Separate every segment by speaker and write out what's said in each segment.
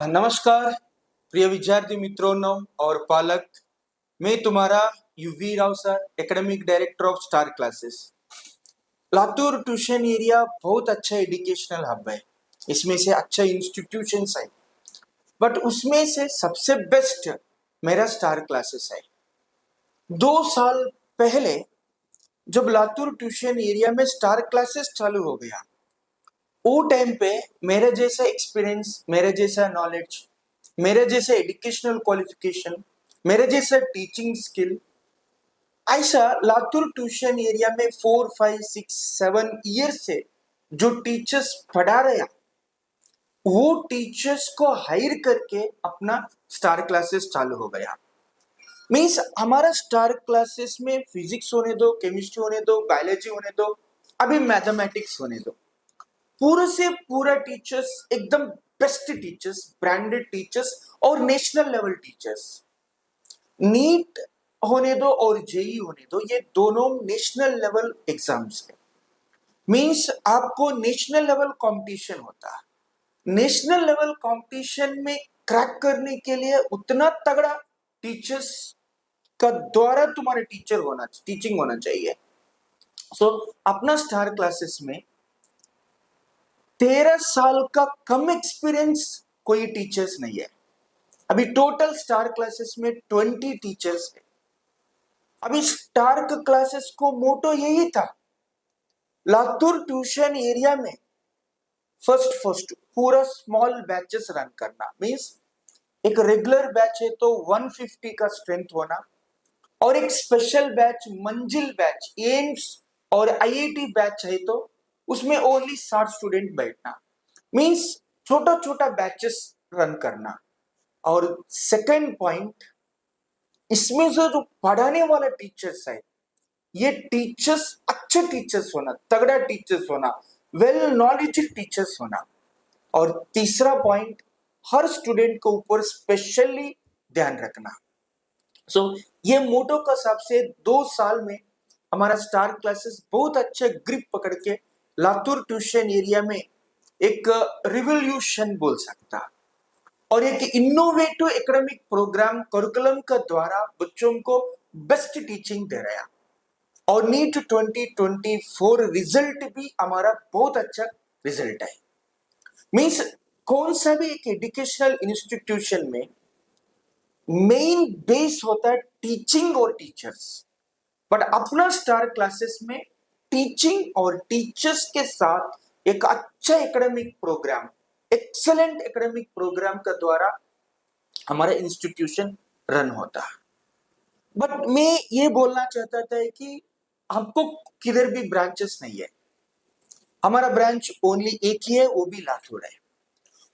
Speaker 1: नमस्कार प्रिय विद्यार्थी मित्रों और पालक। मैं तुम्हारा UV Rao sir, academic director of star classes. Latur tuition area बहुत अच्छा एजुकेशनल हब है। इसमें से अच्छे इंस्टीट्यूशंस है, बट उसमें से सबसे बेस्ट मेरा स्टार क्लासेस है। 2 साल पहले जब लातूर ट्यूशन एरिया में स्टार क्लासेस चालू हो गया, वो टाइम पे मेरे जैसा एक्सपीरियंस, मेरे जैसा नॉलेज, मेरे जैसे एजुकेशनल क्वालिफिकेशन, मेरे जैसा टीचिंग स्किल, ऐसा लातूर ट्यूशन एरिया में 4, 5, 6, 7 ईयर से जो टीचर्स पढ़ा रहे हैं, वो टीचर्स को हायर करके अपना स्टार क्लासेस चालू हो गया। मीन्स हमारा स्टार क्लासेस में फिजिक्स होने दो, केमिस्ट्री होने दो, बायोलॉजी होने दो, अभी मैथमेटिक्स होने दो, पूरे से पूरा टीचर्स एकदम बेस्ट टीचर्स, ब्रांडेड टीचर्स और नेशनल लेवल टीचर्स। नीट होने दो और जेई होने दो, ये दोनों नेशनल लेवल एग्जाम्स है। मींस आपको नेशनल लेवल कंपटीशन होता है। नेशनल लेवल कंपटीशन में क्रैक करने के लिए उतना तगड़ा टीचर्स का द्वारा तुम्हारे टीचिंग होना चाहिए। अपना स्टार क्लासेस में 13 साल का कम एक्सपीरियंस कोई टीचर्स नहीं है। अभी टोटल स्टार क्लासेस में 20 टीचर्स है। अभी स्टार क्लासेस को मोटो यही था, लातूर ट्यूशन एरिया में फर्स्ट पूरा स्मॉल बैचेस रन करना। मींस एक रेगुलर बैच है तो 150 का स्ट्रेंथ होना, और एक स्पेशल बैच, मंजिल बैच, एम्स और आईआईटी बैच है तो उसमें ओनली 60 स्टूडेंट बैठना। मींस छोटा छोटा बैचेस रन करना। और सेकंड पॉइंट, इसमें से जो पढ़ाने वाला टीचर्स है, ये टीचर्स अच्छे टीचर्स होना, तगड़ा टीचर्स होना, वेल नॉलेज टीचर्स होना। और तीसरा पॉइंट, हर स्टूडेंट के ऊपर स्पेशली ध्यान रखना। ये मोटो का हिसाब से 2 साल में हमारा स्टार क्लासेस बहुत अच्छे ग्रिप पकड़ के लातूर ट्यूशन एरिया में एक रिवोल्यूशन बोल सकता, और एक इनोवेटिव एकेडमिक प्रोग्राम करिकुलम का द्वारा बच्चों को बेस्ट टीचिंग दे रहा है। और नीट 2024 रिजल्ट भी हमारा बहुत अच्छा रिजल्ट है। मींस कौन सा भी एक एजुकेशनल इंस्टीट्यूशन में मेन बेस होता है टीचिंग और टीचर्स, बट अपना स्टार क्लासेस में टीचिंग और टीचर्स के साथ एक अच्छा academic program, excellent academic program का द्वारा हमारा इंस्टीट्यूशन रन होता है। बट मैं ये बोलना चाहता था कि हमको किधर भी ब्रांचेस नहीं है, हमारा ब्रांच ओनली एक ही है, वो भी लातूर है।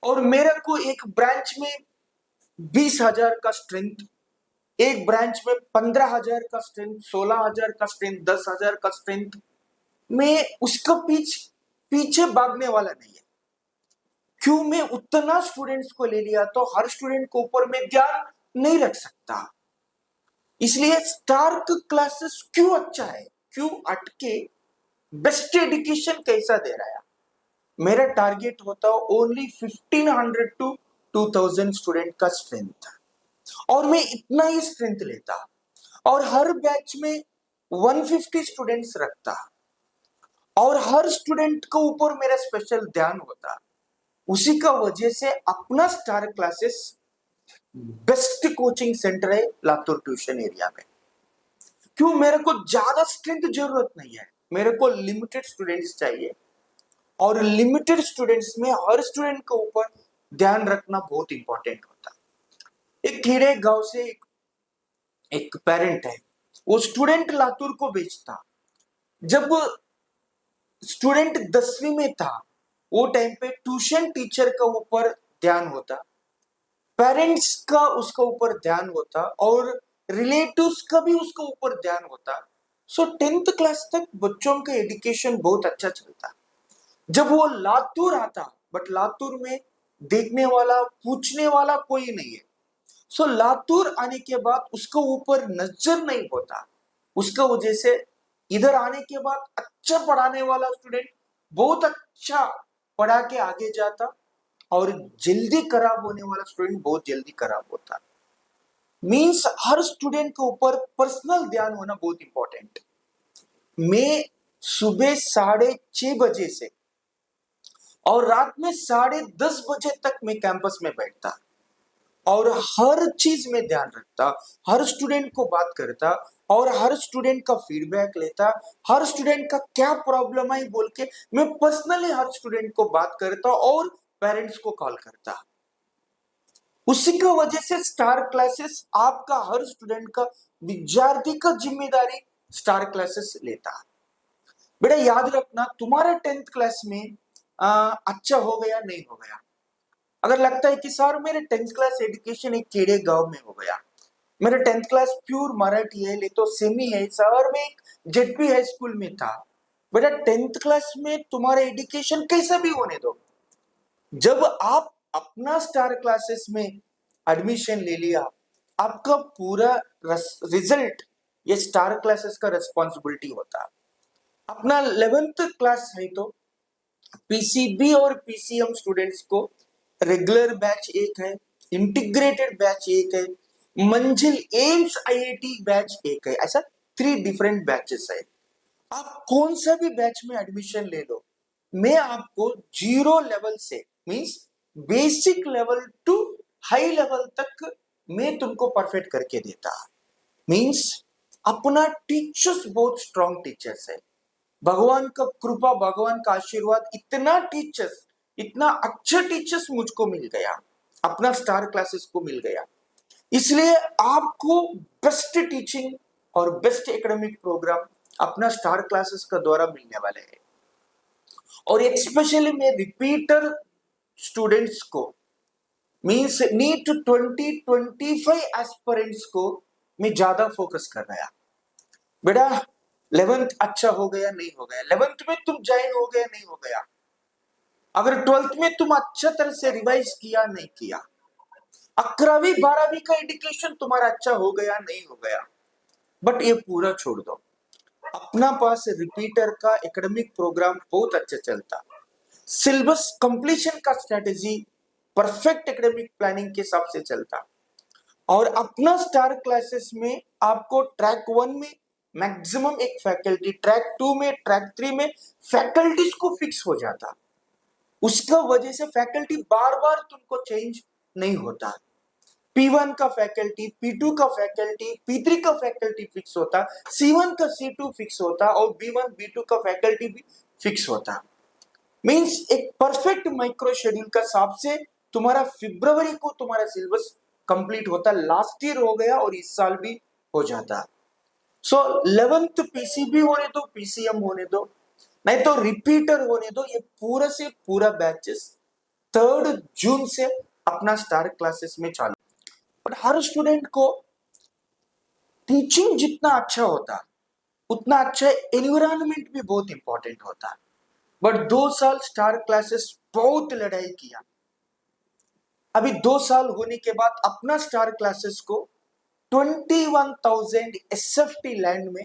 Speaker 1: और मेरे को एक ब्रांच में 20,000 का स्ट्रेंथ, एक ब्रांच में 15,000 का स्ट्रेंथ, 16,000 का स्ट्रेंथ, 10,000 का स्ट्रेंथ, मैं उसका पीछे भागने वाला नहीं है। क्यों मैं उतना स्टूडेंट्स को ले लिया तो हर स्टूडेंट के ऊपर मैं ध्यान नहीं रख सकता। इसलिए स्टार क्लासेस क्यों अच्छा है, क्यों अटके बेस्ट एजुकेशन कैसा दे रहा है। मेरा टारगेट होता ओनली 1500 टू 2000 स्टूडेंट का स्ट्रेंथ, और मैं इतना ही स्ट्रेंथ लेता, और हर बैच में 150 स्टूडेंट्स रखता, और हर स्टूडेंट के ऊपर मेरा स्पेशल ध्यान होता। उसी का वजह से अपना star classes best coaching centre है लातूर ट्यूशन एरिया में। क्यों, मेरे को ज्यादा स्ट्रेंथ जरूरत नहीं है, मेरे को लिमिटेड स्टूडेंट्स चाहिए, और लिमिटेड स्टूडेंट्स में हर स्टूडेंट के ऊपर ध्यान रखना बहुत इंपॉर्टेंट होता। एक खेड़े गांव से एक पेरेंट है, वो स्टूडेंट लातूर को भेजता। जब स्टूडेंट 10वीं में था, वो टाइम पे ट्यूशन टीचर का ऊपर ध्यान होता, पेरेंट्स का उसका ऊपर ध्यान होता, और रिलेटिव्स का भी उसका ऊपर ध्यान होता। 10th क्लास तक बच्चों का एजुकेशन बहुत अच्छा चलता। जब वो लातूर आता, बट लातूर में देखने वाला, पूछने वाला कोई नहीं है। लातूर आने के बाद उसको ऊपर नजर नहीं होता, उसका वजह से इधर आने के बाद अच्छा पढ़ाने वाला स्टूडेंट बहुत अच्छा पढ़ा के आगे जाता, और जल्दी खराब होने वाला स्टूडेंट बहुत जल्दी खराब होता। मीन्स हर स्टूडेंट के ऊपर पर्सनल ध्यान होना बहुत इंपॉर्टेंट। मैं सुबह 6:30 बजे से और रात में 10:30 बजे तक मैं कैंपस में बैठता और हर चीज में ध्यान रखता, हर स्टूडेंट को बात करता और हर स्टूडेंट का फीडबैक लेता, हर स्टूडेंट का क्या प्रॉब्लम है बोल के मैं पर्सनली हर स्टूडेंट को बात करता और पेरेंट्स को कॉल करता। उसी की वजह से स्टार क्लासेस आपका हर स्टूडेंट का, विद्यार्थी का जिम्मेदारी स्टार क्लासेस लेता। बेटा याद रखना, तुम्हारा 10th क्लास में अच्छा हो गया नहीं हो गया, अगर लगता है कि सर मेरे 10th क्लास एजुकेशन एक खेड़े गांव में हो गया, मेरा 10th क्लास प्योर मराठी है, ले तो सेमी है सर, मैं एक जेडपी हाई स्कूल में था। बेटा 10th क्लास में तुम्हारा एजुकेशन कैसा भी होने दो, जब आप अपना स्टार क्लासेस में एडमिशन ले लिया, आपका पूरा रिजल्ट ये स्टार क्लासेस का रिस्पॉन्सिबिलिटी होता। अपना 11th क्लास है तो पीसीबी और पीसीएम स्टूडेंट्स को रेगुलर बैच एक है, इंटीग्रेटेड बैच एक है, मंजिल एम्स आईआईटी बैच एक है, ऐसा 3 डिफरेंट बैचेस है। आप कौन सा भी बैच में एडमिशन ले लो, मैं आपको 0 लेवल से means basic level to high level तक मैं तुमको परफेक्ट करके देता। मींस अपना टीचर्स बहुत स्ट्रॉन्ग टीचर्स है, भगवान का कृपा, भगवान का आशीर्वाद, इतना टीचर्स, इतना अच्छा टीचर्स मुझको मिल गया, अपना स्टार क्लासेस को मिल गया। इसलिए आपको बेस्ट टीचिंग और बेस्ट एकेडमिक प्रोग्राम अपना स्टार क्लासेस का द्वारा मिलने वाले हैं। और स्पेशली मैं रिपीटर स्टूडेंट्स को मींस नीट 2025 एस्पिरेंट्स को मैं ज्यादा फोकस कर रहा। बेटा 11th अच्छा हो गया नहीं हो गया, 11th में तुम ज्वाइन हो गया नहीं हो गया, अगर 12th में तुम अच्छा तरह से रिवाइज किया नहीं किया, 11वीं 12वीं का एजुकेशन तुम्हारा अच्छा हो गया नहीं हो गया, बट ये पूरा छोड़ दो, अपना पास रिपीटर का एकेडमिक प्रोग्राम बहुत अच्छा चलता, सिलेबस कंप्लीशन का स्ट्रेटेजी परफेक्ट एकेडमिक प्लानिंग के हिसाब से चलता। और अपना स्टार क्लासेस में आपको ट्रैक 1 में मैक्सिमम एक फैकल्टी, ट्रैक 2 में, ट्रैक 3 में फैकल्टीज को फिक्स हो जाता, उसका वजह से फैकल्टी बार बार तुमको चेंज नहीं होता। P1 का फैकल्टी, P2 का फैकल्टी, P3 का फैकल्टी फिक्स होता, C1 का C2 फिक्स होता और B1 B2 का फैकल्टी भी फिक्स होता। मींस एक परफेक्ट माइक्रो शेड्यूल का हिसाब से तुम्हारा फरवरी को तुम्हारा सिलेबस कंप्लीट होता, लास्ट ईयर हो गया और इस साल भी हो जाता। सो 11th पीसीबी होने दो, पीसीएम होने दो, नहीं तो रिपीटर होने दो, ये पूरा से पूरा बैचेस 3 जून से अपना स्टार क्लासेस में चालू। पर हर स्टूडेंट को टीचिंग जितना अच्छा होता उतना अच्छा एनवायरनमेंट भी बहुत इंपॉर्टेंट होता। बट 2 साल स्टार क्लासेस बहुत लड़ाई किया, अभी 2 साल होने के बाद अपना स्टार क्लासेस को 21,000 एसएफटी लैंड में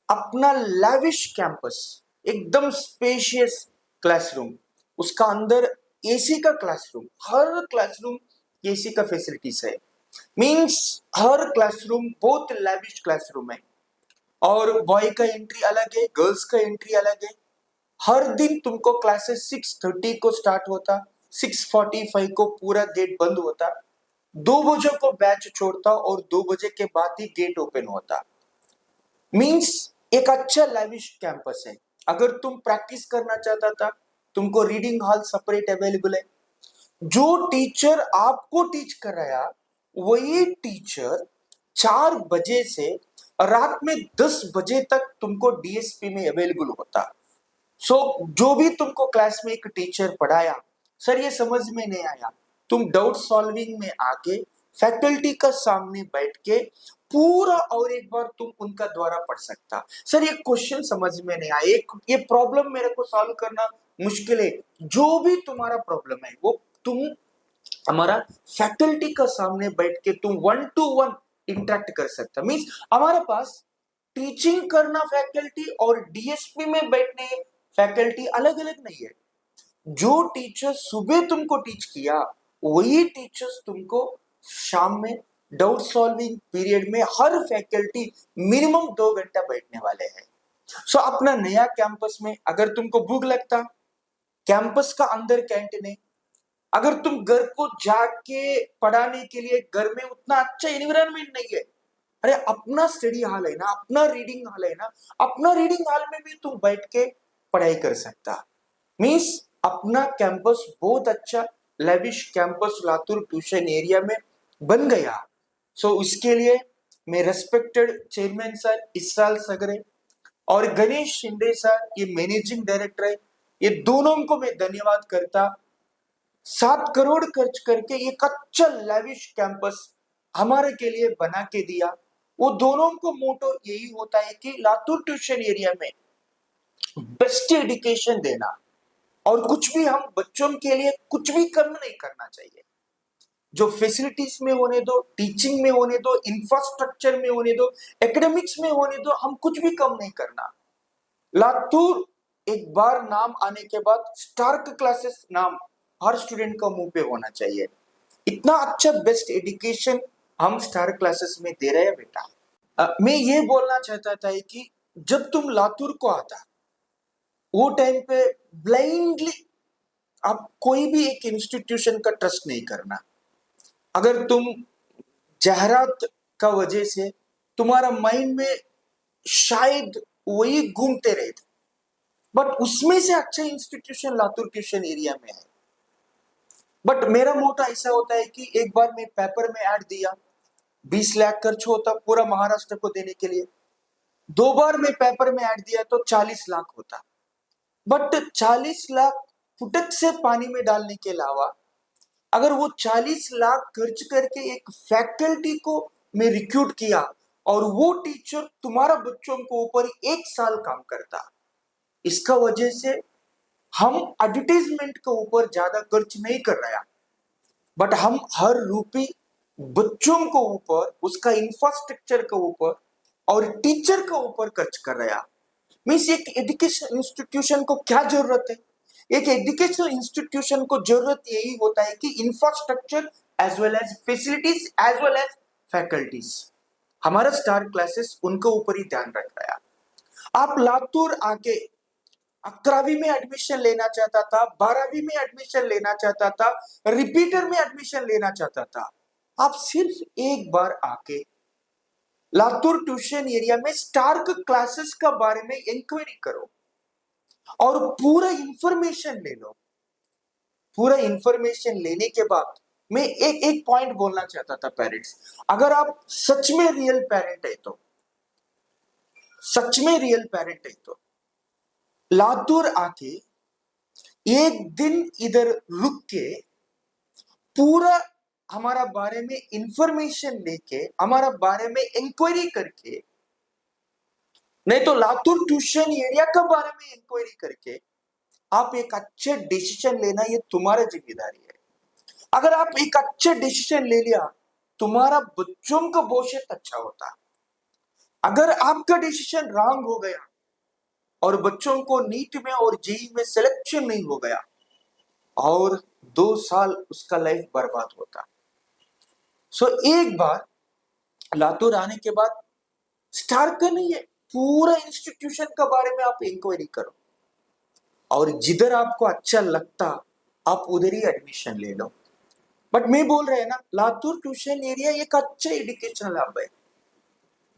Speaker 1: अपना लैविश कैंपस, एकदम स्पेशियस क्लासरूम, उसका अंदर एसी का क्लासरूम, हर क्लासरूम एसी का फैसिलिटीज है। मींस हर क्लासरूम बहुत लैविश क्लासरूम है, और बॉय का एंट्री अलग है, गर्ल्स का एंट्री अलग है। हर दिन तुमको क्लासेस 6:30 को स्टार्ट होता, 6:45 को पूरा गेट बंद होता, 2 बजे को बैच छोड़ता और 2 बजे के बाद ही गेट ओपन होता। मींस एक अच्छा लैविश कैंपस है। अगर तुम प्रैक्टिस करना चाहता था, तुमको रीडिंग हॉल सेपरेट अवेलेबल है, जो टीचर आपको टीच कर रहा है वही टीचर 4 बजे से रात में 10 बजे तक तुमको डीएसपी में अवेलेबल होता। जो भी तुमको क्लास में एक टीचर पढ़ाया, सर ये समझ में नहीं आया, तुम डाउट सॉल्विंग में आके फैकल्टी का सामने बैठ के पूरा और एक बार तुम उनका द्वारा पढ़ सकता। सर ये क्वेश्चन समझ में नहीं आया, ये प्रॉब्लम मेरे को सॉल्व करना मुश्किल है, जो भी तुम्हारा प्रॉब्लम है वो तुम हमारा फैकल्टी का सामने बैठ के तुम 1-to-1 इंटरेक्ट कर सकता। मींस हमारे पास टीचिंग करना फैकल्टी और डीएसपी में बैठने फैकल्टी अलग अलग नहीं है। जो टीचर सुबह तुमको टीच किया वही टीचर्स तुमको शाम में डाउट सॉल्विंग पीरियड में हर फैकल्टी मिनिमम 2 घंटा बैठने वाले हैं। सो अपना नया कैंपस में अगर तुमको भूख लगता, कैंपस का अंदर कैंटीन है, अगर तुम घर को जाके पढ़ाने के लिए घर में उतना अच्छा एनवायरनमेंट नहीं है, अरे अपना स्टडी हॉल है ना, अपना रीडिंग हॉल है ना, अपना रीडिंग हॉल में भी तुम बैठ के पढ़ाई कर सकता। मीन्स अपना कैंपस बहुत अच्छा lavish campus Latur tuition area में बन गया। सो इसके लिए मैं रेस्पेक्टेड चेयरमैन सर इसराल सगरे और गणेश शिंदे सर, ये मैनेजिंग डायरेक्टर है, ये दोनों को मैं धन्यवाद करता। 7 करोड़ खर्च करके एक अच्छा लेविश कैंपस हमारे के लिए बना के दिया। वो दोनों को मोटो यही होता है कि लातूर ट्यूशन एरिया में बेस्ट एजुकेशन देना, और कुछ भी हम बच्चों के लिए कुछ भी कम नहीं करना चाहिए। जो फैसिलिटीज में होने दो, टीचिंग में होने दो, इंफ्रास्ट्रक्चर में होने दो, एकेडमिक्स में होने दो, हम कुछ भी कम नहीं करना। लातूर एक बार नाम आने के बाद स्टार्क क्लासेस नाम हर स्टूडेंट का मुंह पे होना चाहिए। इतना अच्छा बेस्ट एजुकेशन हम स्टार क्लासेस में दे रहे हैं बेटा। मैं ये बोलना चाहता था कि जब तुम लातूर को आता, वो टाइम पे ब्लाइंडली आप कोई भी एक इंस्टीट्यूशन का ट्रस्ट नहीं करना। अगर तुम जाहरात का वजह से तुम्हारा माइंड में शायद वही घूमते रहे थे, बट उसमें से अच्छा इंस्टीट्यूशन लातूर ट्यूशन एरिया में है। बट मेरा मोटा ऐसा होता है कि एक बार मैं पेपर में ऐड दिया, 20 लाख खर्च होता पूरा महाराष्ट्र को देने के लिए। 2 बार मैं पेपर में ऐड दिया तो 40 लाख होता। बट 40 लाख फुटक से पानी में डालने के अलावा अगर वो 40 लाख खर्च करके एक फैकल्टी को मैं रिक्रूट किया और वो टीचर तुम्हारा बच्चों को ऊपर 1 साल काम करता, इसका वजह से हम एडवर्टाइजमेंट के ऊपर ज्यादा खर्च नहीं कर रहा, बट हम हर रुपये बच्चों को ऊपर, उसका इंफ्रास्ट्रक्चर के ऊपर और टीचर के ऊपर खर्च कर रहा। मीन्स एक एजुकेशन इंस्टीट्यूशन को क्या जरूरत है? एक एजुकेशन इंस्टीट्यूशन को जरूरत यही होता है कि infrastructure as well as facilities as well as faculties. हमारा स्टार क्लासेस उनके ऊपर ही ध्यान रख रहा है। आप लातूर आके 11वीं में एडमिशन लेना चाहता था, 12वीं में एडमिशन लेना चाहता था, रिपीटर में एडमिशन लेना चाहता था, आप सिर्फ एक बार आके लातूर ट्यूशन एरिया में स्टार्क क्लासेस का बारे में इंक्वायरी करो और पूरा इंफॉर्मेशन ले लो। पूरा इंफॉर्मेशन लेने के बाद मैं एक एक पॉइंट बोलना चाहता था पेरेंट्स, अगर आप सच में रियल पेरेंट है तो, सच में रियल पेरेंट है तो लातूर आके एक दिन इधर रुक के पूरा हमारा बारे में इंफॉर्मेशन लेके, हमारा बारे में इंक्वायरी करके, नहीं तो लातूर ट्यूशन एरिया के बारे में इंक्वायरी करके आप एक अच्छे डिसीजन लेना, ये तुम्हारा जिम्मेदारी है। अगर आप एक अच्छे डिसीजन ले लिया, तुम्हारा बच्चों का भविष्य अच्छा होता। अगर आपका डिसीजन रॉन्ग हो गया और बच्चों को नीट में और जेईई में सिलेक्शन नहीं हो गया और 2 साल उसका लाइफ बर्बाद होता। सो एक बार लातूर आने के बाद स्टार का नहीं है, पूरा इंस्टीट्यूशन के बारे में आप इंक्वायरी करो और जिधर आपको अच्छा लगता आप उधर ही एडमिशन ले लो। बट मैं बोल रहे हैं ना, लातूर ट्यूशन एरिया एक अच्छा एजुकेशनल हब है,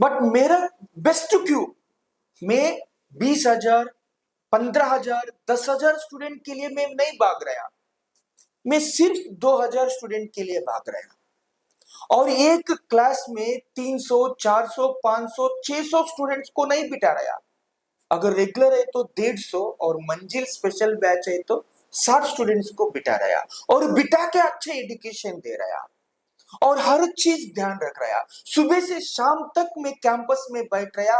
Speaker 1: बट मेरा बेस्ट क्यों, मैं 20,000 15,000 10,000 स्टूडेंट के लिए मैं नहीं भाग रहा, मैं सिर्फ 2,000 स्टूडेंट के लिए भाग रहा और एक क्लास में 300 400 500 600 स्टूडेंट्स को नहीं बिठा रहा। अगर रेगुलर है तो 150 और मंजिल स्पेशल बैच है तो 60 स्टूडेंट्स को बिठा रहा और बिठा के अच्छे एजुकेशन दे रहा और हर चीज ध्यान रख रहा। सुबह से शाम तक मैं कैंपस में बैठ रहा,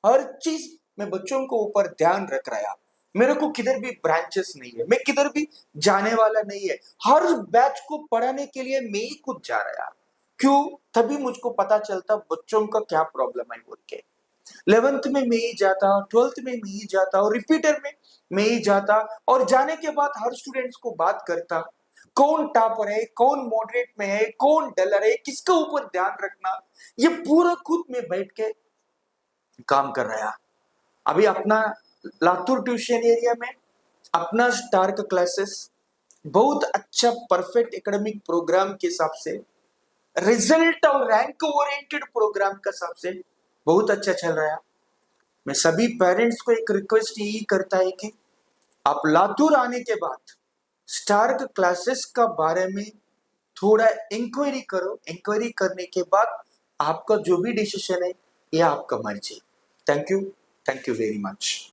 Speaker 1: हर चीज में बच्चों को ऊपर ध्यान रख रहा। मेरे को किधर भी ब्रांचेस नहीं है, मैं किधर भी जाने वाला नहीं है, हर बैच को पढ़ाने के लिए मैं ही खुद जा रहा। क्यों? तभी मुझको पता चलता बच्चों का क्या प्रॉब्लम है बोल के। 11th में मैं ही जाता, 12th में मैं ही जाता और रिपीटर में मैं ही जाता और जाने के बाद हर स्टूडेंट्स को बात करता, कौन टॉपर है, कौन मॉडरेट में है, कौन डलर है, किसके ऊपर ध्यान रखना, ये पूरा खुद में बैठ के काम कर रहा है। अभी अपना लातूर ट्यूशन एरिया में अपना स्टार्क क्लासेस बहुत अच्छा परफेक्ट एकेडमिक प्रोग्राम के हिसाब से, रिजल्ट और रैंक ओरिएंटेड प्रोग्राम के हिसाब से बहुत अच्छा चल रहा है। मैं सभी पेरेंट्स को एक रिक्वेस्ट यही करता है कि आप लातूर आने के बाद स्टार्क क्लासेस का बारे में थोड़ा इंक्वायरी करो। इंक्वायरी करने के बाद आपका जो भी डिसीजन है ये आपका मर्जी। Thank you very much.